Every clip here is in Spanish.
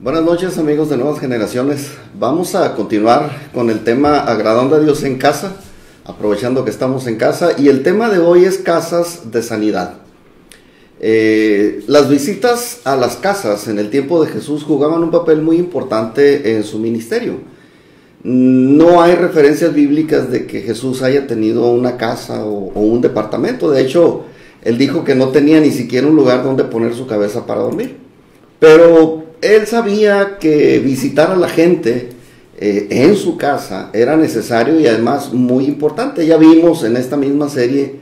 Buenas noches, amigos de Nuevas Generaciones. Vamos a continuar con el tema agradando a Dios en casa, aprovechando que estamos en casa, y el tema de hoy es casas de sanidad. Las visitas a las casas en el tiempo de Jesús jugaban un papel muy importante en su ministerio. No hay referencias bíblicas de que Jesús haya tenido una casa o un departamento. De hecho, él dijo que no tenía ni siquiera un lugar donde poner su cabeza para dormir. Pero él sabía que visitar a la gente en su casa era necesario y además muy importante. Ya vimos en esta misma serie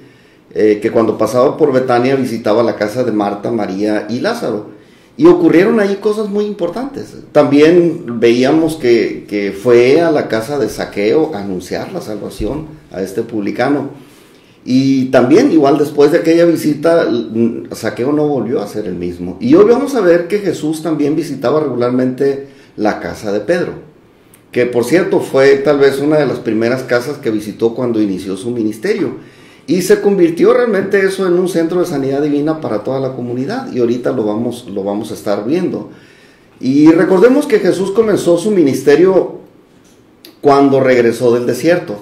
que cuando pasaba por Betania visitaba la casa de Marta, María y Lázaro. Y ocurrieron ahí cosas muy importantes. También veíamos que fue a la casa de Zaqueo a anunciar la salvación a este publicano. Y también, igual después de aquella visita, Zaqueo no volvió a ser el mismo. Y hoy vamos a ver que Jesús también visitaba regularmente la casa de Pedro, que por cierto fue tal vez una de las primeras casas que visitó cuando inició su ministerio. Y se convirtió realmente eso en un centro de sanidad divina para toda la comunidad. Y ahorita lo vamos a estar viendo. Y recordemos que Jesús comenzó su ministerio cuando regresó del desierto.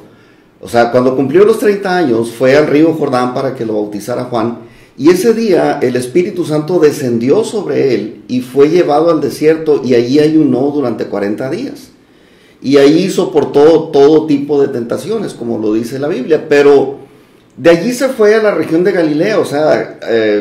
O sea, cuando cumplió los 30 años, fue al río Jordán para que lo bautizara Juan. Y ese día el Espíritu Santo descendió sobre él y fue llevado al desierto y allí ayunó durante 40 días. Y allí soportó todo tipo de tentaciones, como lo dice la Biblia. Pero de allí se fue a la región de Galilea. O sea,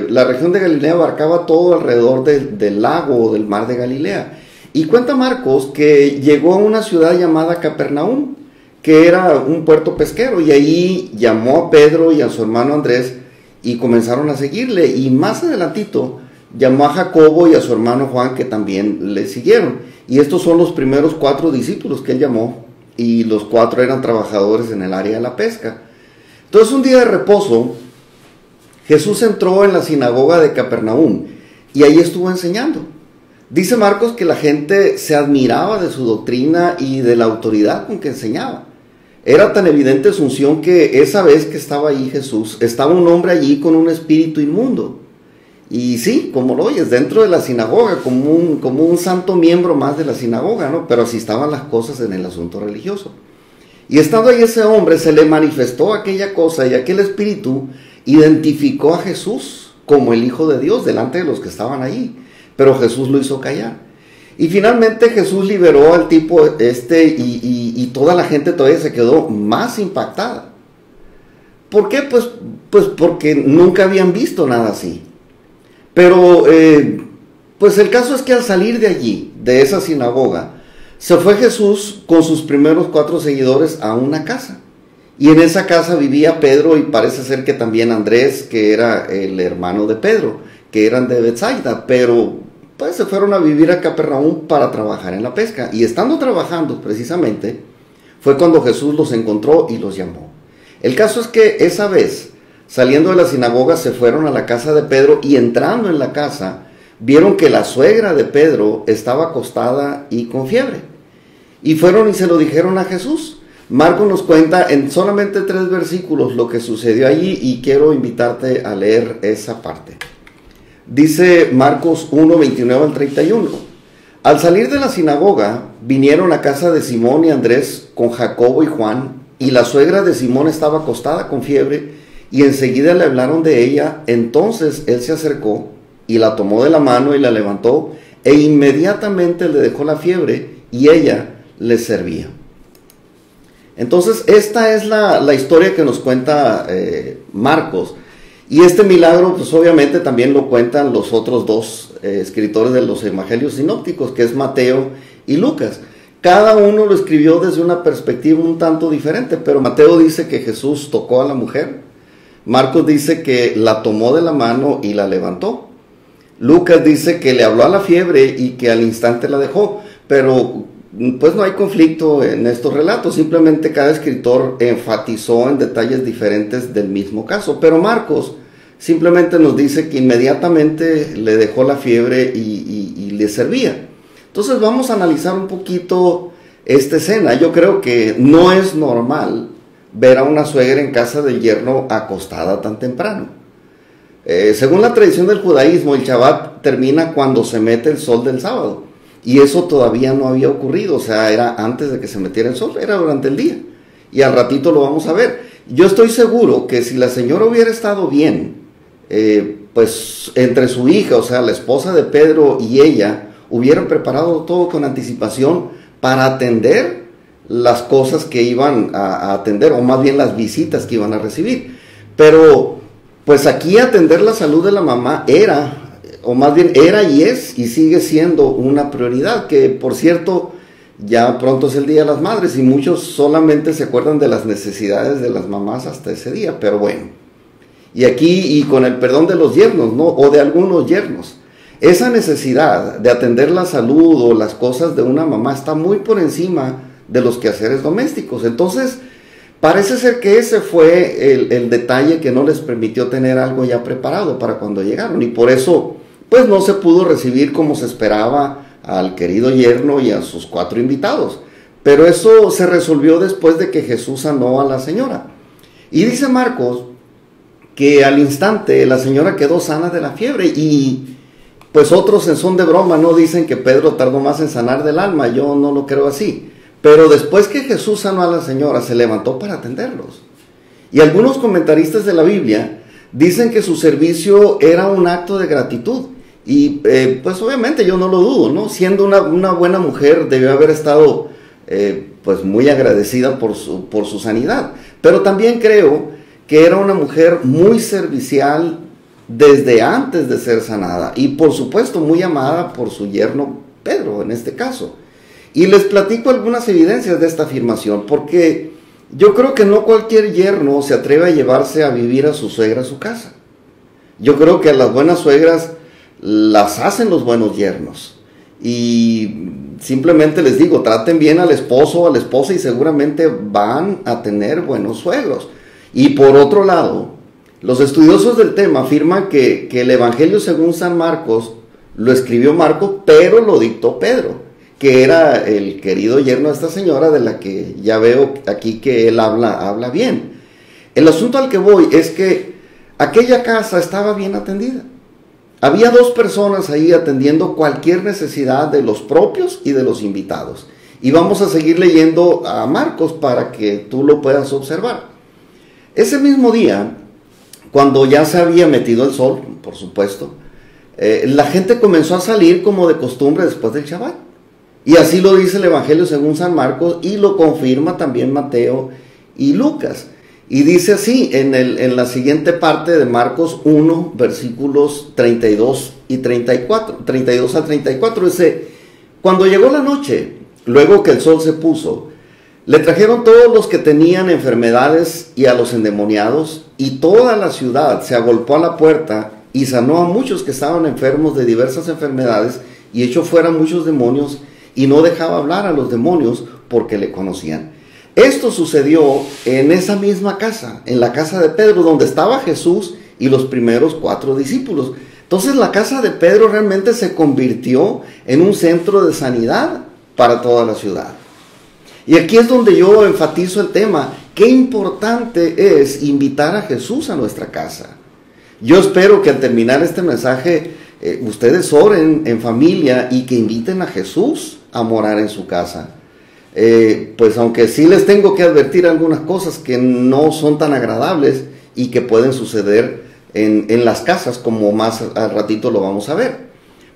la región de Galilea abarcaba todo alrededor del lago o del mar de Galilea. Y cuenta Marcos que llegó a una ciudad llamada Capernaum, que era un puerto pesquero, y ahí llamó a Pedro y a su hermano Andrés y comenzaron a seguirle, y más adelantito llamó a Jacobo y a su hermano Juan, que también le siguieron, y estos son los primeros 4 discípulos que él llamó, y los 4 eran trabajadores en el área de la pesca. Entonces, un día de reposo, Jesús entró en la sinagoga de Capernaum y ahí estuvo enseñando. Dice Marcos que la gente se admiraba de su doctrina y de la autoridad con que enseñaba. Era tan evidente su unción que esa vez que estaba ahí Jesús, estaba un hombre allí con un espíritu inmundo. Y sí, como lo oyes, dentro de la sinagoga, como un santo miembro más de la sinagoga, ¿no? Pero así estaban las cosas en el asunto religioso. Y estando ahí ese hombre, se le manifestó aquella cosa y aquel espíritu identificó a Jesús como el Hijo de Dios delante de los que estaban ahí. Pero Jesús lo hizo callar. Y finalmente Jesús liberó al tipo y toda la gente todavía se quedó más impactada. ¿Por qué? Pues porque nunca habían visto nada así. Pero pues el caso es que al salir de allí, de esa sinagoga, se fue Jesús con sus primeros 4 seguidores a una casa. Y en esa casa vivía Pedro y parece ser que también Andrés, que era el hermano de Pedro, que eran de Betsaida, pero pues se fueron a vivir a Capernaum para trabajar en la pesca. Y estando trabajando precisamente, fue cuando Jesús los encontró y los llamó. El caso es que esa vez, saliendo de la sinagoga, se fueron a la casa de Pedro y entrando en la casa, vieron que la suegra de Pedro estaba acostada y con fiebre. Y fueron y se lo dijeron a Jesús. Marcos nos cuenta en solamente 3 versículos lo que sucedió allí y quiero invitarte a leer esa parte. Dice Marcos 1, 29 al 31. Al salir de la sinagoga, vinieron a casa de Simón y Andrés con Jacobo y Juan, y la suegra de Simón estaba acostada con fiebre, y enseguida le hablaron de ella. Entonces él se acercó y la tomó de la mano y la levantó, e inmediatamente le dejó la fiebre, y ella le servía. Entonces esta es la historia que nos cuenta Marcos. Y este milagro, pues obviamente también lo cuentan los otros 2 escritores de los evangelios sinópticos, que es Mateo y Lucas. Cada uno lo escribió desde una perspectiva un tanto diferente, pero Mateo dice que Jesús tocó a la mujer. Marcos dice que la tomó de la mano y la levantó. Lucas dice que le habló a la fiebre y que al instante la dejó. Pero pues no hay conflicto en estos relatos, simplemente cada escritor enfatizó en detalles diferentes del mismo caso. Pero Marcos simplemente nos dice que inmediatamente le dejó la fiebre y le servía. Entonces vamos a analizar un poquito esta escena. Yo creo que no es normal ver a una suegra en casa del yerno acostada tan temprano. Según la tradición del judaísmo, el Shabbat termina cuando se mete el sol del sábado. Y eso todavía no había ocurrido, o sea, era antes de que se metiera el sol, era durante el día. Y al ratito lo vamos a ver. Yo estoy seguro que si la señora hubiera estado bien, pues entre su hija, o sea, la esposa de Pedro y ella, hubieran preparado todo con anticipación para atender las cosas que iban a atender, o más bien las visitas que iban a recibir. Pero, pues aquí atender la salud de la mamá era, o más bien era y es, y sigue siendo una prioridad, que por cierto, ya pronto es el Día de las Madres, y muchos solamente se acuerdan de las necesidades de las mamás hasta ese día, pero bueno. Y aquí, y con el perdón de los yernos, ¿no? O de algunos yernos, esa necesidad de atender la salud o las cosas de una mamá está muy por encima de los quehaceres domésticos. Entonces, parece ser que ese fue el detalle que no les permitió tener algo ya preparado para cuando llegaron. Y por eso, pues no se pudo recibir como se esperaba al querido yerno y a sus 4 invitados. Pero eso se resolvió después de que Jesús sanó a la señora. Y dice Marcos que al instante la señora quedó sana de la fiebre, y pues otros en son de broma no dicen que Pedro tardó más en sanar del alma. Yo no lo creo así. Pero después que Jesús sanó a la señora, se levantó para atenderlos. Y algunos comentaristas de la Biblia dicen que su servicio era un acto de gratitud. Y pues obviamente yo no lo dudo, ¿no? Siendo una buena mujer, debió haber estado pues muy agradecida por su sanidad. Pero también creo que era una mujer muy servicial desde antes de ser sanada. Y por supuesto muy amada por su yerno Pedro en este caso. Y les platico algunas evidencias de esta afirmación, porque yo creo que no cualquier yerno se atreve a llevarse a vivir a su suegra a su casa. Yo creo que a las buenas suegras las hacen los buenos yernos. Y simplemente les digo, traten bien al esposo o a la esposa y seguramente van a tener buenos suegros. Y por otro lado, los estudiosos del tema afirman que el Evangelio según San Marcos lo escribió Marcos, pero lo dictó Pedro, que era el querido yerno de esta señora, de la que ya veo aquí que él habla bien. El asunto al que voy es que aquella casa estaba bien atendida. Había 2 personas ahí atendiendo cualquier necesidad de los propios y de los invitados. Y vamos a seguir leyendo a Marcos para que tú lo puedas observar. Ese mismo día, cuando ya se había metido el sol, por supuesto, la gente comenzó a salir como de costumbre después del Shabbat. Y así lo dice el Evangelio según San Marcos, y lo confirma también Mateo y Lucas. Y dice así en la siguiente parte de Marcos 1, versículos 32 y 34, 32 a 34, dice: cuando llegó la noche, luego que el sol se puso, le trajeron todos los que tenían enfermedades y a los endemoniados, y toda la ciudad se agolpó a la puerta y sanó a muchos que estaban enfermos de diversas enfermedades, y echó fuera muchos demonios, y no dejaba hablar a los demonios porque le conocían. Esto sucedió en esa misma casa, en la casa de Pedro, donde estaba Jesús y los primeros 4 discípulos. Entonces la casa de Pedro realmente se convirtió en un centro de sanidad para toda la ciudad. Y aquí es donde yo enfatizo el tema: qué importante es invitar a Jesús a nuestra casa. Yo espero que al terminar este mensaje ustedes oren en familia y que inviten a Jesús a morar en su casa. Pues aunque sí les tengo que advertir algunas cosas que no son tan agradables y que pueden suceder en las casas, como más al ratito lo vamos a ver.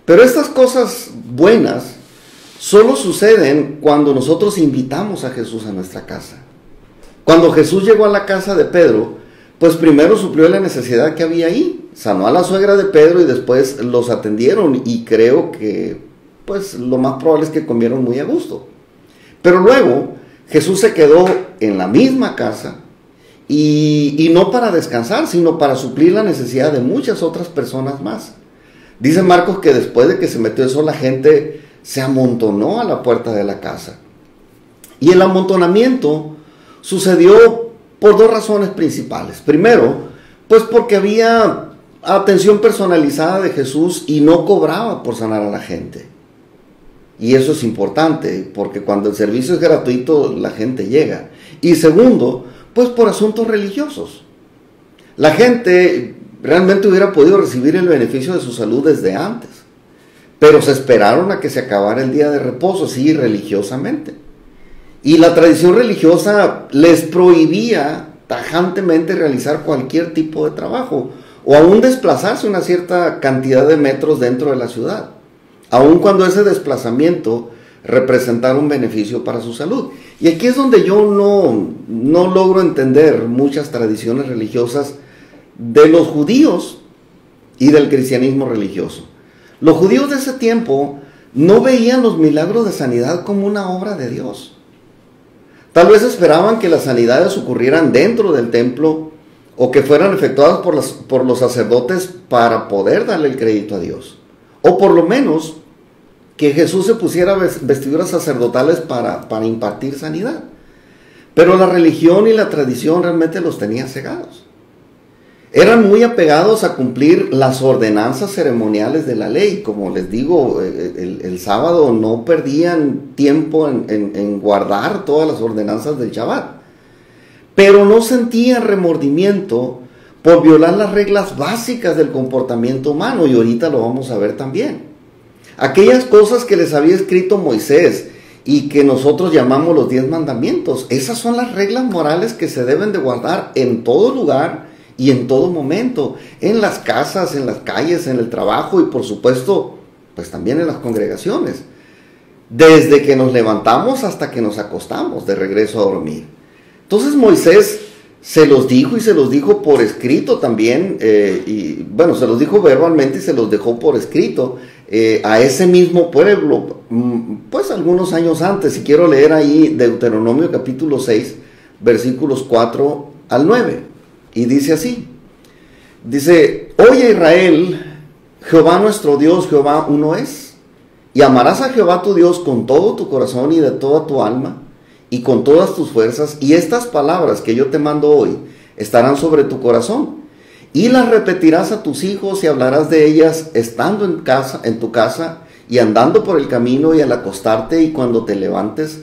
Pero estas cosas buenas solo suceden cuando nosotros invitamos a Jesús a nuestra casa. Cuando Jesús llegó a la casa de Pedro, pues primero suplió la necesidad que había ahí, sanó a la suegra de Pedro y después los atendieron, y creo que pues lo más probable es que comieron muy a gusto. Pero luego Jesús se quedó en la misma casa, y no para descansar, sino para suplir la necesidad de muchas otras personas más. Dice Marcos que después de que se metió el sol, la gente se amontonó a la puerta de la casa. Y el amontonamiento sucedió por 2 razones principales. Primero, pues porque había atención personalizada de Jesús y no cobraba por sanar a la gente. Y eso es importante, porque cuando el servicio es gratuito, la gente llega. Y segundo, pues por asuntos religiosos. La gente realmente hubiera podido recibir el beneficio de su salud desde antes. pero se esperaron a que se acabara el día de reposo, sí, religiosamente. Y la tradición religiosa les prohibía tajantemente realizar cualquier tipo de trabajo, o aún desplazarse una cierta cantidad de metros dentro de la ciudad, aun cuando ese desplazamiento representara un beneficio para su salud. Y aquí es donde yo no logro entender muchas tradiciones religiosas de los judíos y del cristianismo religioso. Los judíos de ese tiempo no veían los milagros de sanidad como una obra de Dios. Tal vez esperaban que las sanidades ocurrieran dentro del templo o que fueran efectuadas por los sacerdotes para poder darle el crédito a Dios. O por lo menos que Jesús se pusiera vestiduras sacerdotales para impartir sanidad. Pero la religión y la tradición realmente los tenía cegados. Eran muy apegados a cumplir las ordenanzas ceremoniales de la ley. Como les digo, el sábado no perdían tiempo en guardar todas las ordenanzas del Shabbat. Pero no sentían remordimiento por violar las reglas básicas del comportamiento humano. Y ahorita lo vamos a ver también. Aquellas cosas que les había escrito Moisés y que nosotros llamamos los 10 mandamientos. Esas son las reglas morales que se deben de guardar en todo lugar y en todo momento, en las casas, en las calles, en el trabajo y por supuesto, pues también en las congregaciones. Desde que nos levantamos hasta que nos acostamos de regreso a dormir. Entonces Moisés se los dijo y se los dijo por escrito también, y bueno, se los dijo verbalmente y se los dejó por escrito a ese mismo pueblo, pues algunos años antes. Y quiero leer ahí Deuteronomio capítulo 6, versículos 4 al 9. Y dice así, dice: Oye Israel, Jehová nuestro Dios, Jehová uno es, y amarás a Jehová tu Dios con todo tu corazón y de toda tu alma, y con todas tus fuerzas, y estas palabras que yo te mando hoy estarán sobre tu corazón, y las repetirás a tus hijos y hablarás de ellas estando en tu casa, y andando por el camino y al acostarte y cuando te levantes,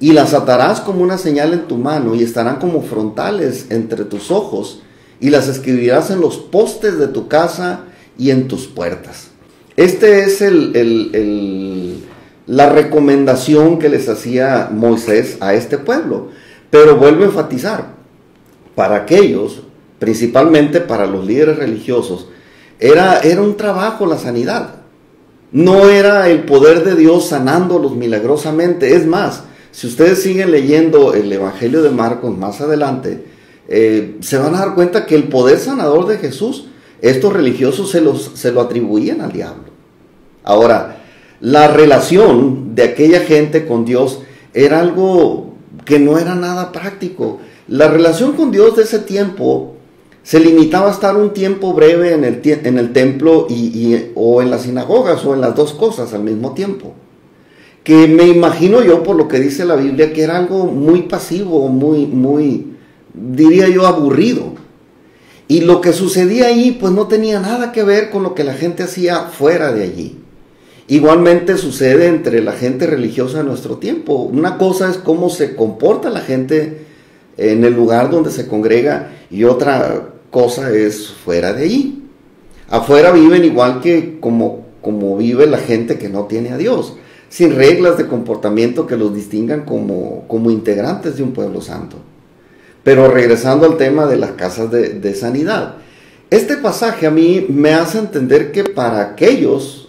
y las atarás como una señal en tu mano, y estarán como frontales entre tus ojos, y las escribirás en los postes de tu casa y en tus puertas. Este es la recomendación que les hacía Moisés a este pueblo. Pero vuelvo a enfatizar, para aquellos, principalmente para los líderes religiosos, era un trabajo la sanidad. No era el poder de Dios sanándolos milagrosamente. Es más, si ustedes siguen leyendo el Evangelio de Marcos más adelante, se van a dar cuenta que el poder sanador de Jesús, estos religiosos se lo atribuían al diablo. Ahora, la relación de aquella gente con Dios era algo que no era nada práctico. La relación con Dios de ese tiempo se limitaba a estar un tiempo breve en el templo o en las sinagogas, o en las dos cosas al mismo tiempo. Que me imagino yo, por lo que dice la Biblia, que era algo muy pasivo, muy, diría yo, aburrido. Y lo que sucedía ahí, pues no tenía nada que ver con lo que la gente hacía fuera de allí. Igualmente sucede entre la gente religiosa de nuestro tiempo. Una cosa es cómo se comporta la gente en el lugar donde se congrega, y otra cosa es fuera de allí. Afuera viven igual que como vive la gente que no tiene a Dios, sin reglas de comportamiento que los distingan como integrantes de un pueblo santo. Pero regresando al tema de las casas de sanidad, este pasaje a mí me hace entender que para aquellos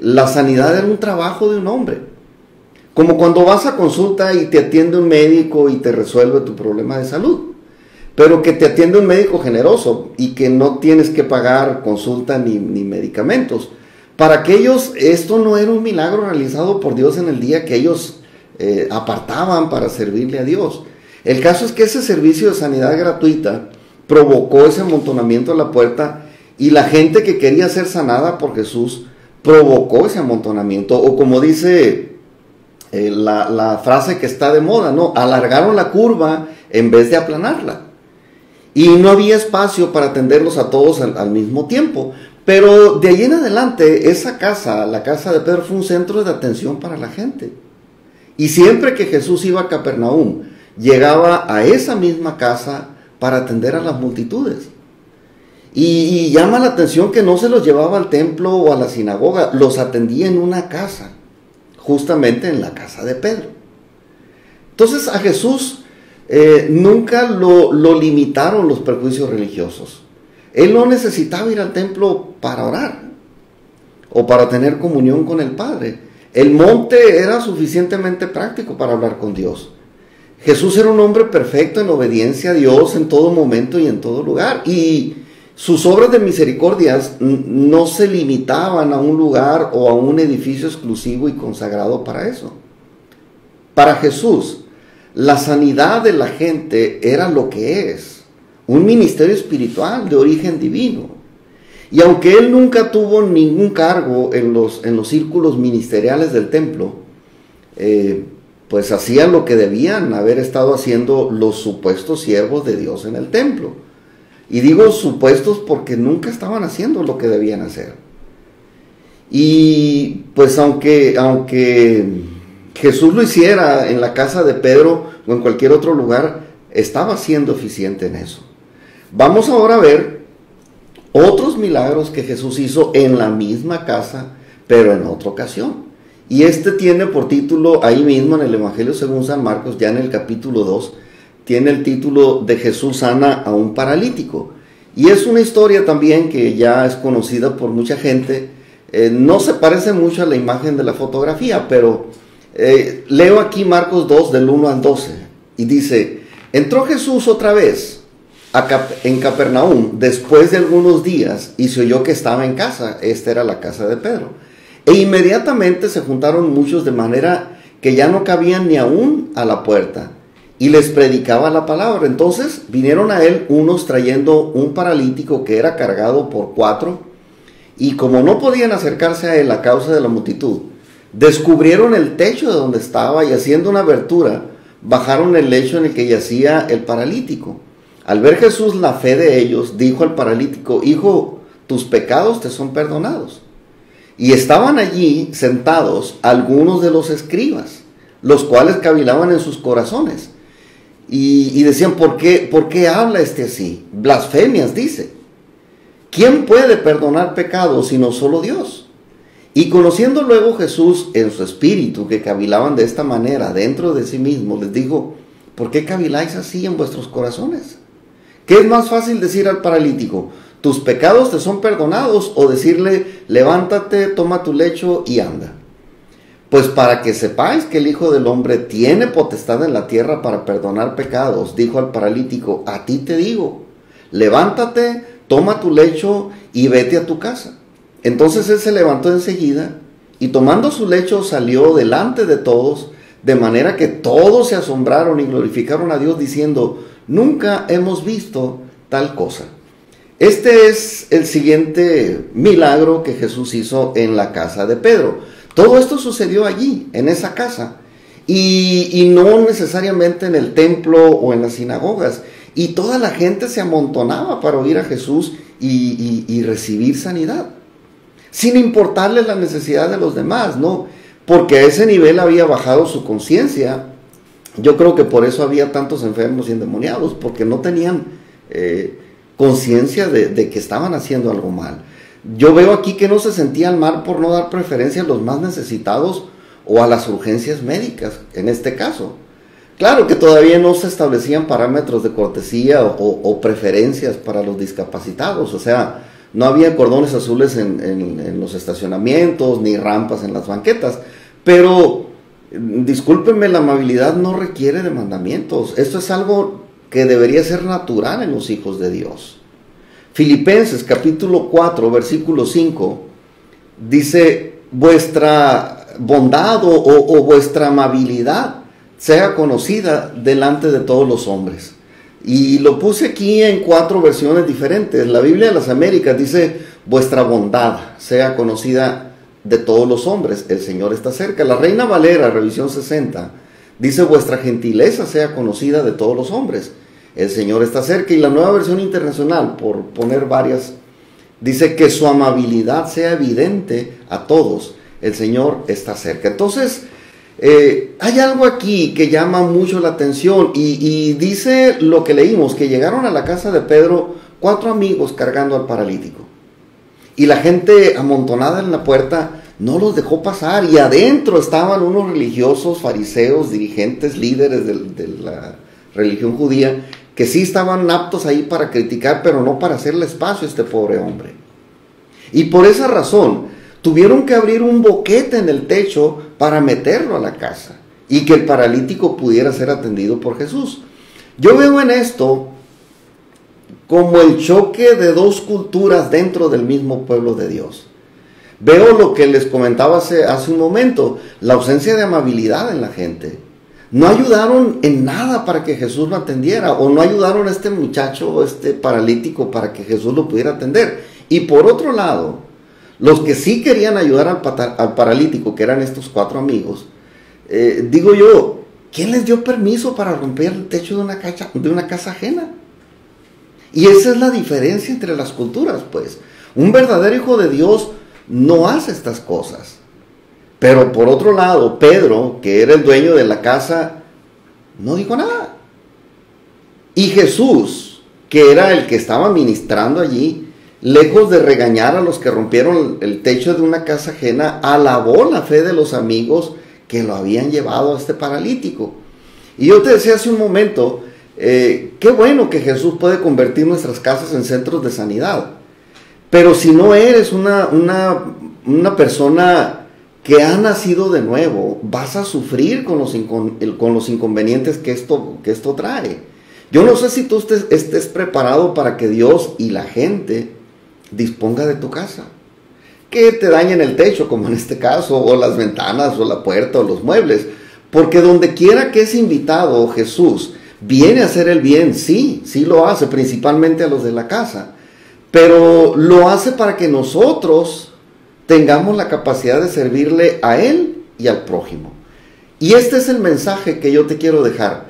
la sanidad era un trabajo de un hombre. Como cuando vas a consulta y te atiende un médico y te resuelve tu problema de salud, pero que te atiende un médico generoso y que no tienes que pagar consulta ni medicamentos. Para aquellos esto no era un milagro realizado por Dios en el día que ellos apartaban para servirle a Dios. El caso es que ese servicio de sanidad gratuita provocó ese amontonamiento a la puerta, y la gente que quería ser sanada por Jesús provocó ese amontonamiento. O como dice la frase que está de moda, ¿no? Alargaron la curva en vez de aplanarla. Y no había espacio para atenderlos a todos al mismo tiempo. Pero de ahí en adelante, esa casa, la casa de Pedro, fue un centro de atención para la gente. Y siempre que Jesús iba a Capernaum, llegaba a esa misma casa para atender a las multitudes. Y llama la atención que no se los llevaba al templo o a la sinagoga, los atendía en una casa, justamente en la casa de Pedro. Entonces a Jesús nunca lo limitaron los prejuicios religiosos. Él no necesitaba ir al templo para orar o para tener comunión con el Padre. El monte era suficientemente práctico para hablar con Dios. Jesús era un hombre perfecto en obediencia a Dios en todo momento y en todo lugar. Y sus obras de misericordias no se limitaban a un lugar o a un edificio exclusivo y consagrado para eso. Para Jesús, la sanidad de la gente era lo que es, un ministerio espiritual de origen divino. Y aunque él nunca tuvo ningún cargo en los círculos ministeriales del templo, pues hacía lo que debían haber estado haciendo los supuestos siervos de Dios en el templo. Y digo supuestos porque nunca estaban haciendo lo que debían hacer. Y pues aunque Jesús lo hiciera en la casa de Pedro o en cualquier otro lugar, estaba siendo eficiente en eso. Vamos ahora a ver otros milagros que Jesús hizo en la misma casa, pero en otra ocasión. Y este tiene por título, ahí mismo en el Evangelio según San Marcos, ya en el capítulo 2, tiene el título de Jesús sana a un paralítico. Y es una historia también que ya es conocida por mucha gente. No se parece mucho a la imagen de la fotografía, pero leo aquí Marcos 2 del 1 al 12. Y dice, entró Jesús otra vez en Capernaum después de algunos días y se oyó que estaba en casa. Esta era la casa de Pedro. E inmediatamente se juntaron muchos de manera que ya no cabían ni aún a la puerta. Y les predicaba la palabra. Entonces vinieron a él unos trayendo un paralítico que era cargado por 4. Y como no podían acercarse a él a causa de la multitud, descubrieron el techo de donde estaba y haciendo una abertura, bajaron el lecho en el que yacía el paralítico. Al ver Jesús la fe de ellos, dijo al paralítico, hijo, tus pecados te son perdonados. Y estaban allí sentados algunos de los escribas, los cuales cavilaban en sus corazones. Y decían, ¿por qué habla este así? Blasfemias, dice. ¿Quién puede perdonar pecados sino solo Dios? Y conociendo luego Jesús en su espíritu que cavilaban de esta manera dentro de sí mismo, les dijo, ¿por qué caviláis así en vuestros corazones? ¿Qué es más fácil decir al paralítico, tus pecados te son perdonados, o decirle, levántate, toma tu lecho y anda? Pues para que sepáis que el Hijo del Hombre tiene potestad en la tierra para perdonar pecados, dijo al paralítico, a ti te digo, levántate, toma tu lecho y vete a tu casa. Entonces él se levantó enseguida y tomando su lecho salió delante de todos, de manera que todos se asombraron y glorificaron a Dios diciendo, nunca hemos visto tal cosa. Este es el siguiente milagro que Jesús hizo en la casa de Pedro. Todo esto sucedió allí, en esa casa, y no necesariamente en el templo o en las sinagogas. Y toda la gente se amontonaba para oír a Jesús y recibir sanidad, sin importarle la necesidad de los demás, ¿no? Porque a ese nivel había bajado su conciencia. Yo creo que por eso había tantos enfermos y endemoniados, porque no tenían conciencia de que estaban haciendo algo mal. Yo veo aquí que no se sentían mal por no dar preferencia a los más necesitados o a las urgencias médicas, en este caso. Claro que todavía no se establecían parámetros de cortesía o preferencias para los discapacitados, o sea, no había cordones azules en los estacionamientos, ni rampas en las banquetas, pero discúlpenme, la amabilidad no requiere de mandamientos. Esto es algo que debería ser natural en los hijos de Dios. Filipenses capítulo 4, versículo 5, dice, vuestra bondad o vuestra amabilidad sea conocida delante de todos los hombres. Y lo puse aquí en 4 versiones diferentes. La Biblia de las Américas dice, vuestra bondad sea conocida de todos los hombres, el Señor está cerca. La Reina Valera, revisión 60, dice, vuestra gentileza sea conocida de todos los hombres, el Señor está cerca. Y la Nueva Versión Internacional, por poner varias, dice que su amabilidad sea evidente a todos, el Señor está cerca. Entonces, Hay algo aquí que llama mucho la atención y dice lo que leímos, que llegaron a la casa de Pedro 4 amigos cargando al paralítico. Y la gente amontonada en la puerta no los dejó pasar, y adentro estaban unos religiosos, fariseos, dirigentes, líderes de la religión judía, que sí estaban aptos ahí para criticar, pero no para hacerle espacio a este pobre hombre. Y por esa razón tuvieron que abrir un boquete en el techo para meterlo a la casa y que el paralítico pudiera ser atendido por Jesús. Yo veo en esto como el choque de dos culturas dentro del mismo pueblo de Dios. Veo lo que les comentaba hace un momento, la ausencia de amabilidad en la gente. No ayudaron en nada para que Jesús lo atendiera, o no ayudaron a este muchacho, este paralítico, para que Jesús lo pudiera atender. Y por otro lado, los que sí querían ayudar al paralítico, que eran estos 4 amigos, digo yo, ¿quién les dio permiso para romper el techo de una casa ajena? Y esa es la diferencia entre las culturas, pues. Un verdadero hijo de Dios no hace estas cosas. Pero por otro lado, Pedro, que era el dueño de la casa, no dijo nada. Y Jesús, que era el que estaba ministrando allí, lejos de regañar a los que rompieron el techo de una casa ajena, alabó la fe de los amigos que lo habían llevado a este paralítico. Y yo te decía hace un momento, qué bueno que Jesús puede convertir nuestras casas en centros de sanidad. Pero si no eres una persona que ha nacido de nuevo, vas a sufrir con los inconvenientes que esto trae. Yo no sé si tú estés preparado para que Dios y la gente disponga de tu casa. Que te dañen el techo, como en este caso, o las ventanas, o la puerta, o los muebles. Porque donde quiera que es invitado Jesús, viene a hacer el bien, sí lo hace, principalmente a los de la casa. Pero lo hace para que nosotros tengamos la capacidad de servirle a Él y al prójimo. Y este es el mensaje que yo te quiero dejar.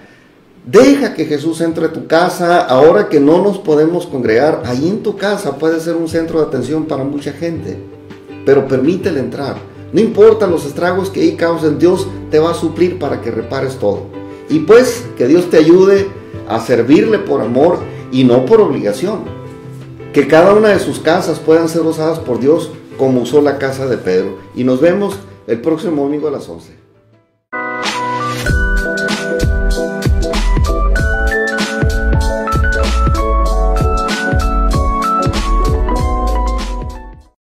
Deja que Jesús entre a tu casa. Ahora que no nos podemos congregar, ahí en tu casa puede ser un centro de atención para mucha gente. Pero permítele entrar. No importa los estragos que ahí causen, Dios te va a suplir para que repares todo. Y pues que Dios te ayude a servirle por amor y no por obligación. Que cada una de sus casas puedan ser usadas por Dios como usó la casa de Pedro. Y nos vemos el próximo domingo a las 11.